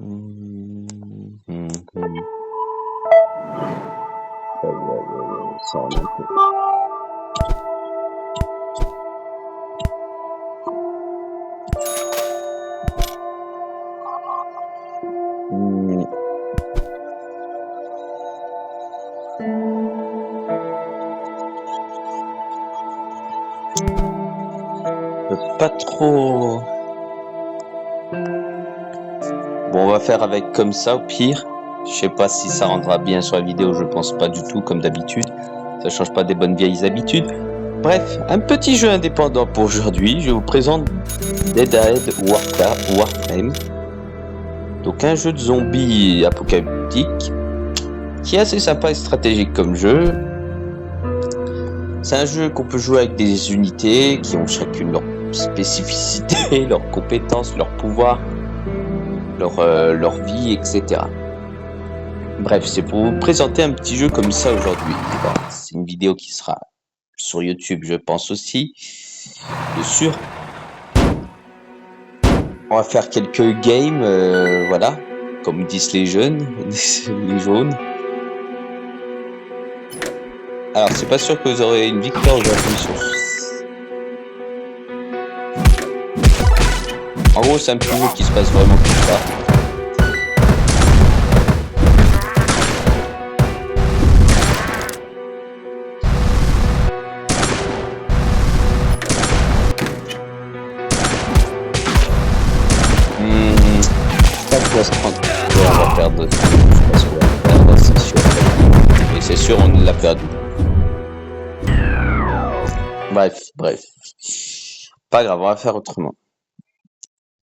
Hum, hum, hum. Ça en est un peu. Hum, Pas trop. Bon, on va faire avec comme ça au pire. Je sais pas si ça rendra bien sur la vidéo, je pense pas du tout, comme d'habitude. Ça change pas des bonnes vieilles habitudes. Bref, un petit jeu indépendant pour aujourd'hui. Je vous présente Dead Ahead Warframe. Donc un jeu de zombies apocalyptique qui est assez sympa et stratégique comme jeu. C'est un jeu qu'on peut jouer avec des unités qui ont chacune leur spécificité, leurs compétences, leurs pouvoirs, leur vie, etc. Bref, c'est pour vous présenter un petit jeu comme ça aujourd'hui. Voilà, c'est une vidéo qui sera sur YouTube, je pense aussi, bien sûr. On va faire quelques games, voilà, comme disent les jeunes, les jaunes. Alors, c'est pas sûr que vous aurez une victoire aujourd'hui sur... En gros, c'est un petit jeu qui se passe vraiment comme ça. On va se prendre. Ouais, on va perdre. Je pense qu'on va perdre, c'est sûr. Et c'est sûr, on l'a perdu. Bref. Pas grave, on va faire autrement.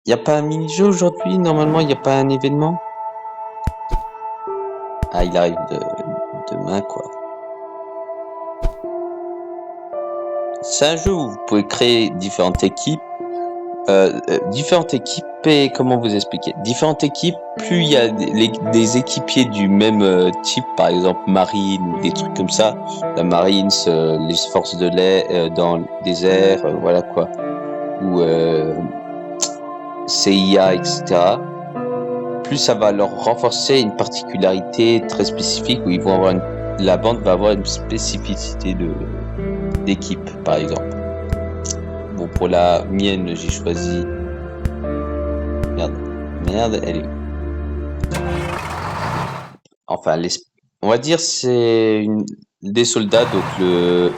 Y a pas un mini-jeu aujourd'hui? Normalement, y a pas un événement? Ah, il arrive demain, quoi. C'est un jeu où vous pouvez créer différentes équipes. Et comment vous expliquer? Différentes équipes, plus il y a des équipiers du même type, par exemple marine ou des trucs comme ça, la marine, les forces de l'air, dans les airs, voilà quoi, ou CIA, etc. Plus ça va leur renforcer une particularité très spécifique où ils vont avoir la bande va avoir une spécificité d'équipe, par exemple. Bon, pour la mienne, j'ai choisi... Merde, elle est... Enfin, on va dire c'est des soldats, donc le...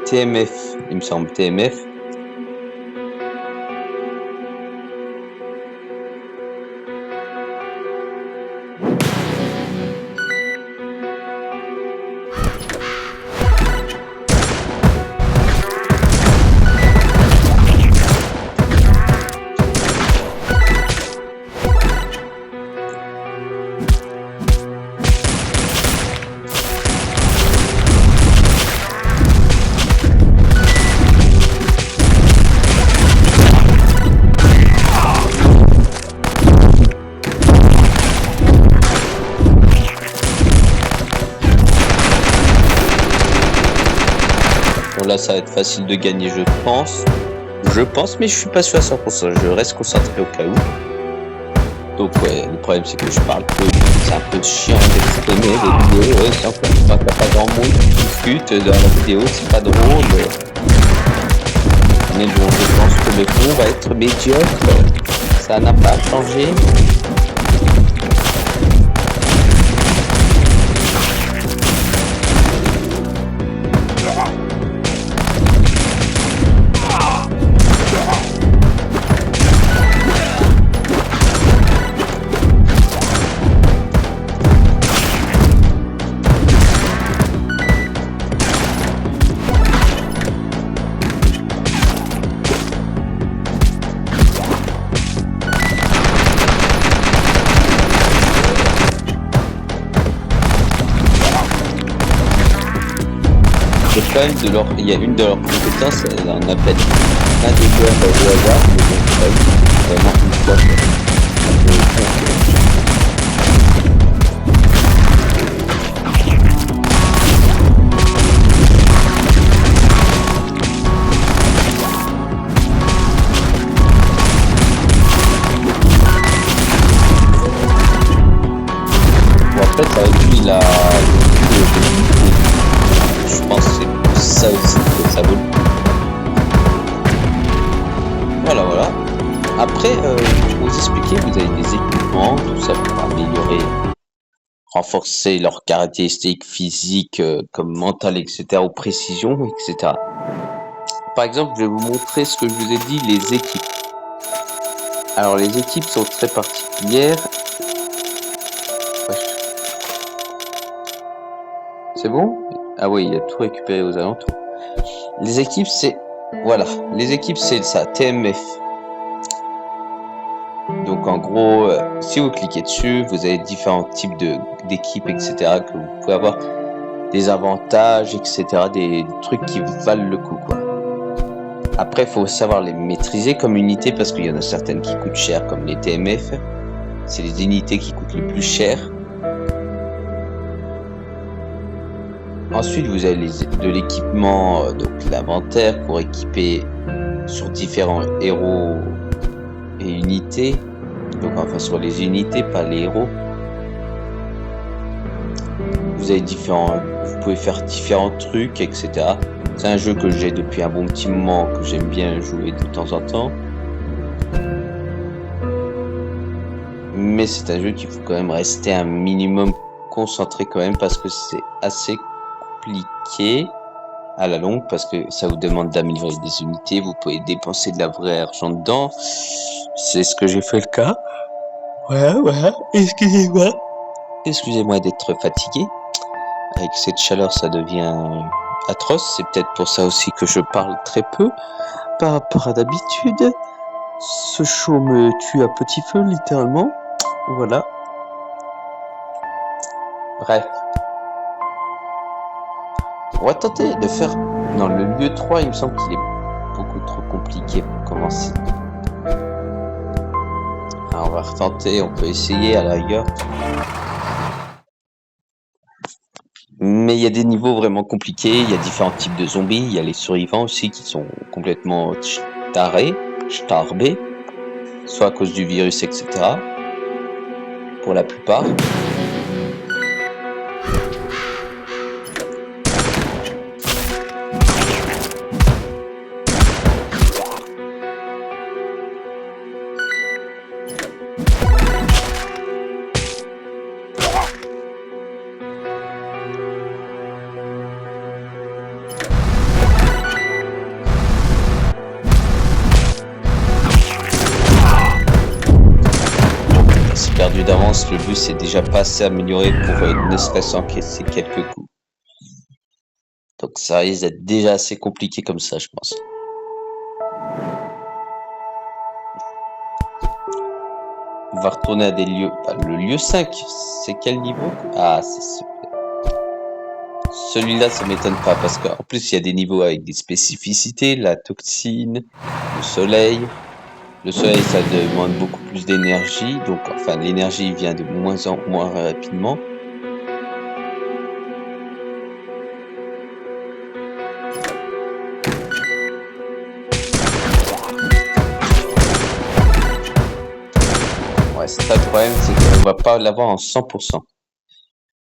TMF, il me semble, TMF. Là, ça va être facile de gagner, je pense, mais je suis pas sûr à 100%. Je reste concentré au cas où. Donc, ouais, le problème, c'est que je parle peu. C'est un peu chiant d'exprimer des vidéos. Ouais, c'est pas pas grand monde qui discute dans la vidéo, c'est pas drôle. Mais bon, je pense que le fond va être médiocre. Ça n'a pas changé. Il y a une de leurs compétences, on appelle un des joueurs au hasard, mais bon, vraiment une fois. coéquipiers, vous avez des équipements, tout ça pour améliorer, renforcer leurs caractéristiques physiques comme mentales, etc., ou précision, etc. Par exemple, je vais vous montrer ce que je vous ai dit, les équipes. Alors, les équipes sont très particulières. C'est bon? Ah oui, il a tout récupéré aux alentours. Les équipes, c'est... Voilà, les équipes, c'est ça, TMF. Donc, en gros, si vous cliquez dessus, vous avez différents types d'équipes, etc., que vous pouvez avoir des avantages, etc., des trucs qui valent le coup, quoi. Après, il faut savoir les maîtriser comme unités, parce qu'il y en a certaines qui coûtent cher, comme les TMF. C'est les unités qui coûtent le plus cher. Ensuite, vous avez de l'équipement, donc l'inventaire pour équiper sur différents héros et unités. Donc enfin sur les unités, pas les héros. Vous avez vous pouvez faire différents trucs, etc. C'est un jeu que j'ai depuis un bon petit moment, que j'aime bien jouer de temps en temps. Mais c'est un jeu qu'il faut quand même rester un minimum concentré quand même, parce que c'est assez compliqué à la longue, parce que ça vous demande d'améliorer des unités, vous pouvez dépenser de la vraie argent dedans. C'est ce que j'ai fait le cas. Ouais, excusez-moi d'être fatigué. Avec cette chaleur, ça devient atroce. C'est peut-être pour ça aussi que je parle très peu par rapport à d'habitude. Ce chaud me tue à petit feu, littéralement. Voilà. Bref. On va tenter de faire... Non, le lieu 3, il me semble qu'il est beaucoup trop compliqué pour commencer. Alors, on va retenter, on peut essayer à la rigueur. Mais il y a des niveaux vraiment compliqués, il y a différents types de zombies, il y a les survivants aussi qui sont complètement starbés, soit à cause du virus, etc. Pour la plupart. Perdu d'avance, le but c'est déjà pas assez amélioré pour ne serait-ce encaisser quelques coups. Donc ça risque d'être déjà assez compliqué comme ça, je pense. On va retourner à des lieux... le lieu 5, c'est quel niveau? Ah, c'est celui-là, ça m'étonne pas, parce qu'en plus il y a des niveaux avec des spécificités, la toxine, le soleil. Le soleil, ça demande beaucoup plus d'énergie, donc enfin l'énergie vient de moins en moins rapidement. Ouais, c'est ça le problème, c'est qu'on va pas l'avoir en 100%.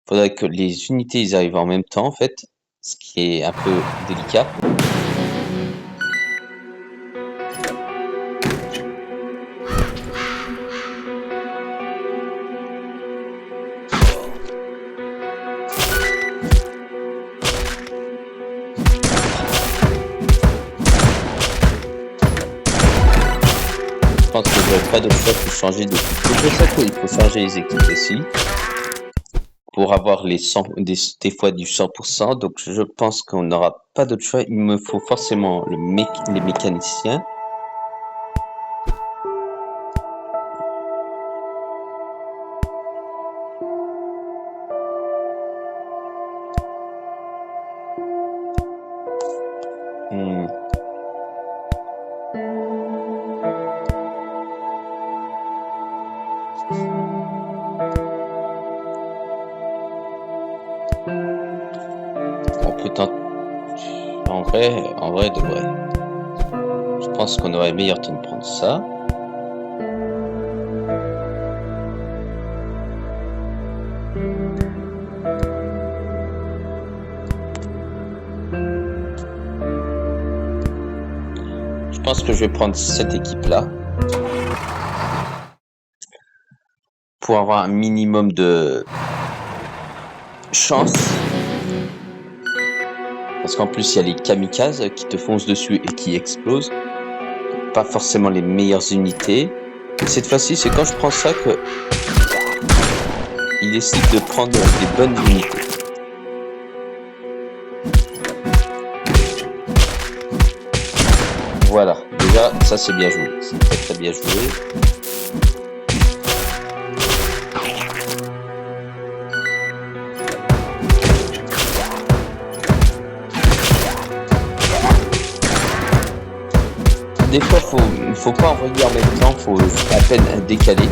Faudrait que les unités ils arrivent en même temps en fait, ce qui est un peu délicat. Je pense que je n'aurai pas d'autre choix pour changer de... C'est pour ça qu'il faut changer les équipes aussi. Pour avoir les 100, des fois du 100%. Donc je pense qu'on n'aura pas d'autre choix. Il me faut forcément les mécaniciens. On peut tenter... En vrai de vrai. Je pense qu'on aurait meilleur temps de prendre ça. Je pense que je vais prendre cette équipe-là. pour avoir un minimum de chance. Parce qu'en plus, il y a les kamikazes qui te foncent dessus et qui explosent. Pas forcément les meilleures unités. Et cette fois-ci, c'est quand je prends ça que il décide de prendre des bonnes unités. Voilà, déjà, ça c'est bien joué. C'est très très bien joué. Des fois, faut pas envoyer en même temps, faut à peine décaler.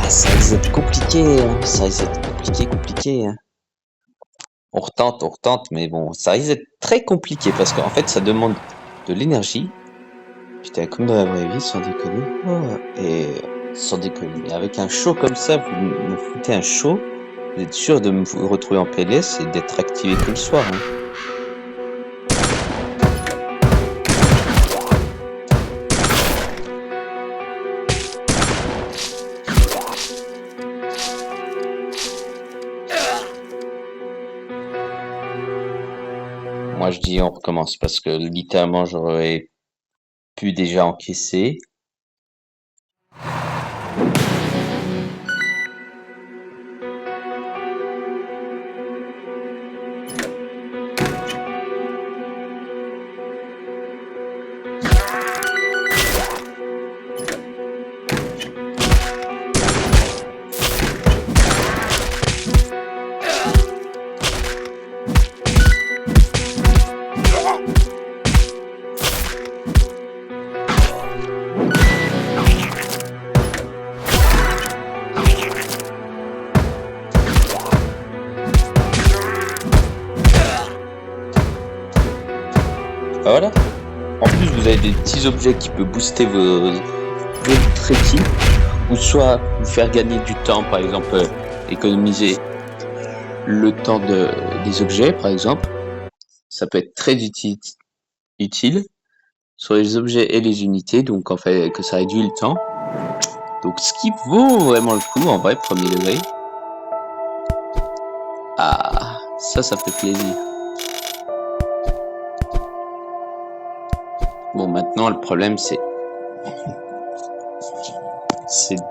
Ça risque d'être compliqué, hein. Ça risque d'être compliqué, hein. On retente, mais bon, ça risque d'être très compliqué parce qu'en fait, ça demande de l'énergie. Putain, comme dans la vraie vie, sans déconner. Oh, et sans déconner, avec un show comme ça, vous me foutez un show, vous êtes sûr de me retrouver en PLS et d'être activé tout le soir, hein. Moi, je dis on recommence parce que littéralement, j'aurais pu déjà encaisser. Voilà. En plus, vous avez des petits objets qui peuvent booster vos trekking, ou soit vous faire gagner du temps, par exemple, économiser le temps des objets, par exemple. Ça peut être très utile sur les objets et les unités, donc en fait que ça réduit le temps. Donc ce qui vaut vraiment le coup, en vrai, premier degré. Ah, ça fait plaisir. Bon, maintenant, le problème, c'est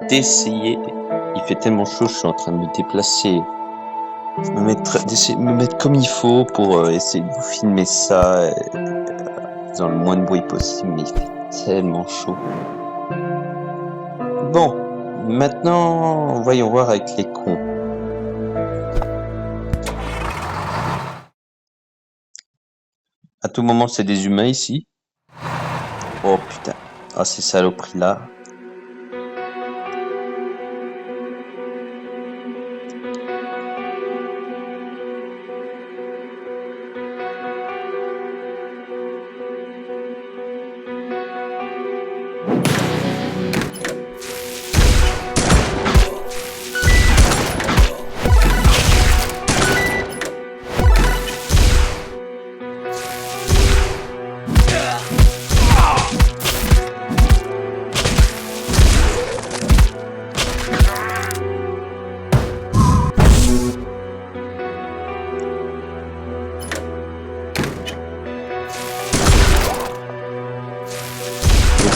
d'essayer. Il fait tellement chaud, je suis en train de me déplacer, d'essayer de me mettre comme il faut pour essayer de vous filmer ça dans le moins de bruit possible, mais il fait tellement chaud. Bon, maintenant, voyons voir avec les cons. À tout moment, c'est des humains ici. Oh putain. Ah, ces saloperies là.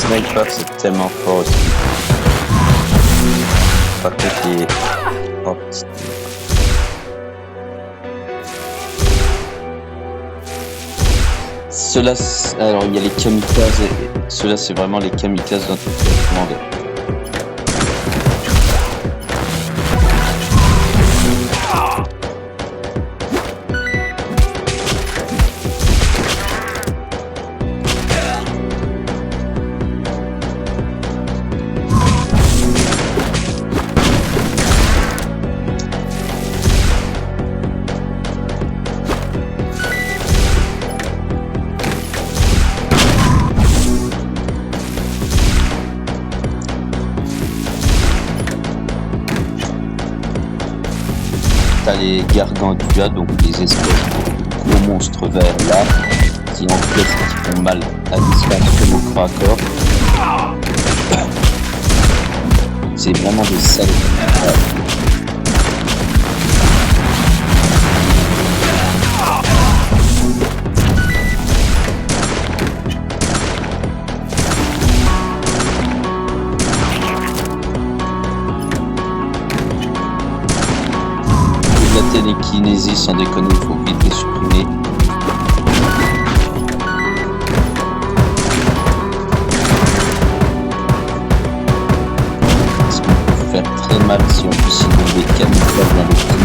Sniper, c'est tellement fort aussi. Pas que qui est... Oh, petit... Ceux-là, alors il y a les kamikazes, ceux-là c'est vraiment les kamikazes dans tout le monde. t'as les Gargantua, donc des espèces de gros monstres verts là, qui enquêtent, qui font mal à distance comme au corps à corps. C'est vraiment des salles. La télékinésie, sans déconner, il faut vite les supprimer. Parce qu'on peut faire très mal si on peut s'inonder des camouflages dans le coup.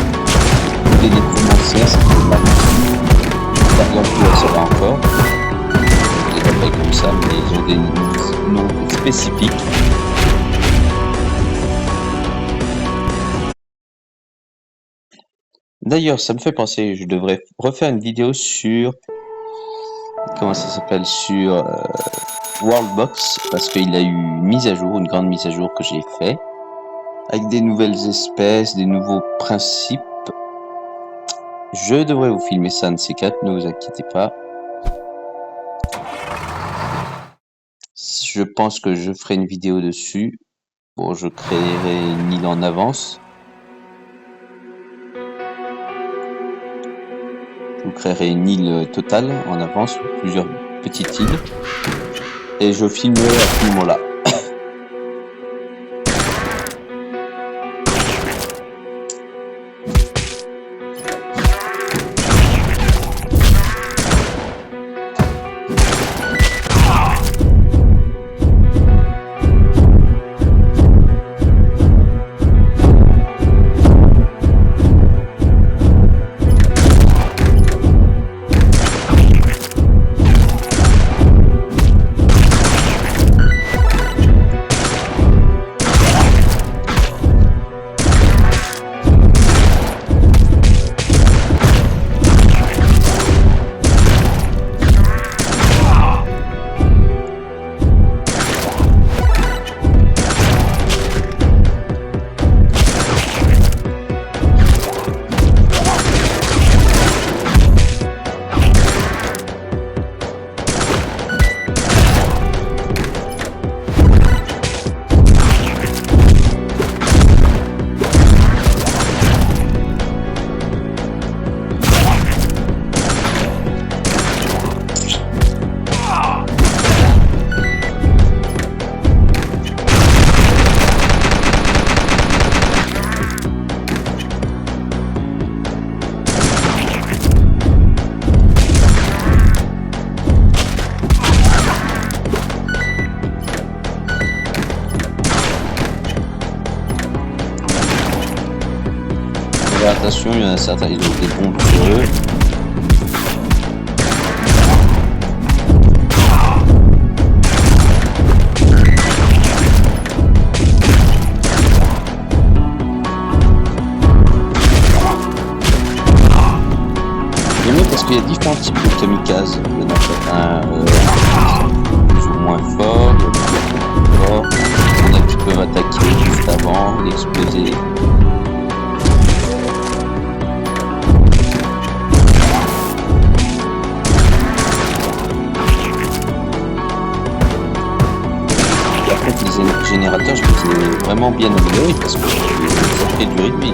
Ou des nécromanciens, ça fait mal. Gargantua, ça va encore. Je les appelle comme ça, mais ils ont des noms spécifiques. D'ailleurs, ça me fait penser, je devrais refaire une vidéo sur, comment ça s'appelle, sur Worldbox, parce qu'il a eu une mise à jour, une grande mise à jour que j'ai fait, avec des nouvelles espèces, des nouveaux principes. Je devrais vous filmer ça, un de ces quatre, ne vous inquiétez pas. Je pense que je ferai une vidéo dessus. Bon, je créerai une île en avance. Je vous créerai une île totale en avance, plusieurs petites îles. Et je filmerai à ce moment-là. Attention, il y en a certains, ils ont des bombes sur eux. J'aime bien parce qu'il y a différents types de kamikazes. Il y en a certains plus ou moins forts, il y en a qui peuvent attaquer juste avant d'exploser. Les générateurs, je les ai vraiment bien améliorés parce que ça fait du rythme là.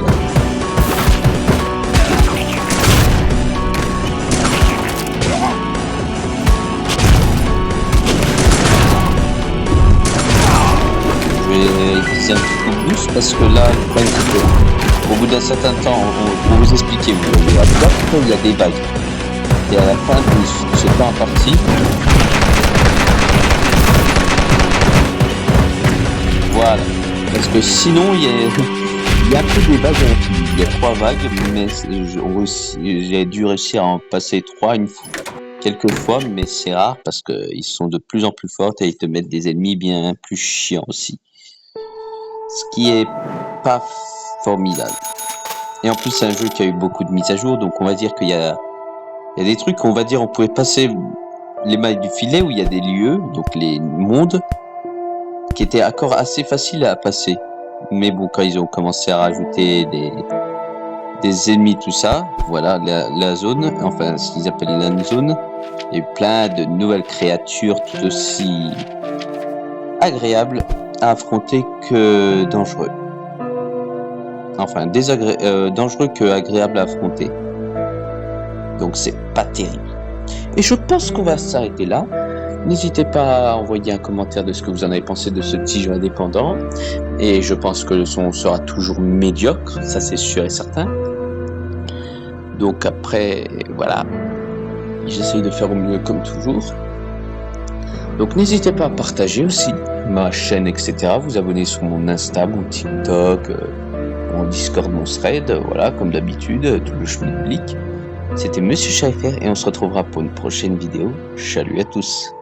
Je vais utiliser un petit peu plus parce que là, au bout d'un certain temps, pour vous expliquer, vous allez voir qu'il y a des vagues. Et à la fin, je sais pas en partie. Voilà, parce que sinon il y a un peu des vagues, il y a 3 vagues, mais j'ai dû réussir à en passer 3 quelques fois, mais c'est rare parce qu'ils sont de plus en plus forts et ils te mettent des ennemis bien plus chiants aussi. Ce qui est pas formidable. Et en plus c'est un jeu qui a eu beaucoup de mises à jour, donc on va dire qu'il y a des trucs, on va dire on pouvait passer les mailles du filet où il y a des lieux, donc les mondes, qui était encore assez facile à passer. Mais bon, quand ils ont commencé à rajouter des ennemis, tout ça. Voilà la zone, enfin ce qu'ils appellent la zone. Et plein de nouvelles créatures tout aussi agréables à affronter que dangereux. Enfin, dangereux que agréable à affronter. Donc c'est pas terrible. Et je pense qu'on va s'arrêter là. N'hésitez pas à envoyer un commentaire de ce que vous en avez pensé de ce petit jeu indépendant. Et je pense que le son sera toujours médiocre, ça c'est sûr et certain. Donc après, voilà, j'essaye de faire au mieux comme toujours. Donc n'hésitez pas à partager aussi ma chaîne, etc. Vous abonner sur mon Insta, mon TikTok, mon Discord, mon Thread, voilà, comme d'habitude, tout le chemin public. C'était Monsieur Schreifer et on se retrouvera pour une prochaine vidéo. Salut à tous.